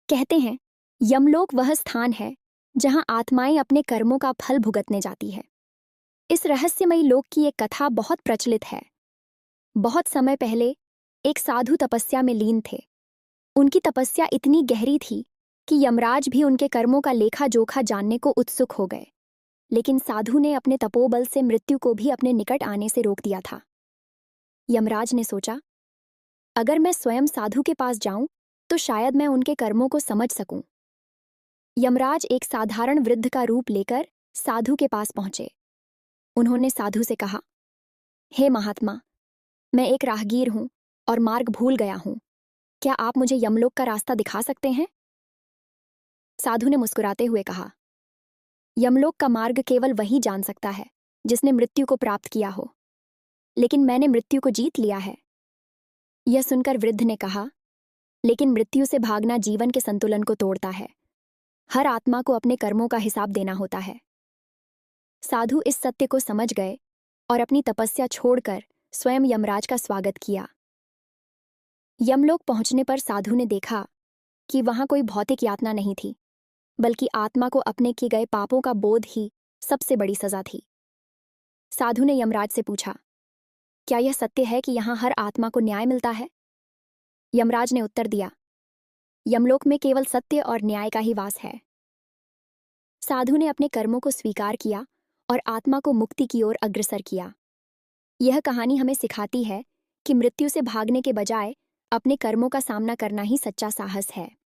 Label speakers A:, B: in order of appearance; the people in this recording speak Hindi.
A: कहते हैं यमलोक वह स्थान है जहां आत्माएं अपने कर्मों का फल भुगतने जाती है। इस रहस्यमयी लोक की एक कथा बहुत प्रचलित है। बहुत समय पहले एक साधु तपस्या में लीन थे। उनकी तपस्या इतनी गहरी थी कि यमराज भी उनके कर्मों का लेखा जोखा जानने को उत्सुक हो गए। लेकिन साधु ने अपने तपोबल से मृत्यु को भी अपने निकट आने से रोक दिया था। यमराज ने सोचा, अगर मैं स्वयं साधु के पास जाऊं तो शायद मैं उनके कर्मों को समझ सकूं। यमराज एक साधारण वृद्ध का रूप लेकर साधु के पास पहुंचे। उन्होंने साधु से कहा, हे महात्मा, मैं एक राहगीर हूं और मार्ग भूल गया हूं। क्या आप मुझे यमलोक का रास्ता दिखा सकते हैं? साधु ने मुस्कुराते हुए कहा, यमलोक का मार्ग केवल वही जान सकता है जिसने मृत्यु को प्राप्त किया हो। लेकिन मैंने मृत्यु को जीत लिया है। यह सुनकर वृद्ध ने कहा, लेकिन मृत्यु से भागना जीवन के संतुलन को तोड़ता है। हर आत्मा को अपने कर्मों का हिसाब देना होता है। साधु इस सत्य को समझ गए और अपनी तपस्या छोड़कर स्वयं यमराज का स्वागत किया। यमलोक पहुंचने पर साधु ने देखा कि वहां कोई भौतिक यातना नहीं थी, बल्कि आत्मा को अपने किए गए पापों का बोध ही सबसे बड़ी सजा थी। साधु ने यमराज से पूछा, क्या यह सत्य है कि यहां हर आत्मा को न्याय मिलता है? यमराज ने उत्तर दिया, यमलोक में केवल सत्य और न्याय का ही वास है। साधु ने अपने कर्मों को स्वीकार किया और आत्मा को मुक्ति की ओर अग्रसर किया। यह कहानी हमें सिखाती है कि मृत्यु से भागने के बजाय अपने कर्मों का सामना करना ही सच्चा साहस है।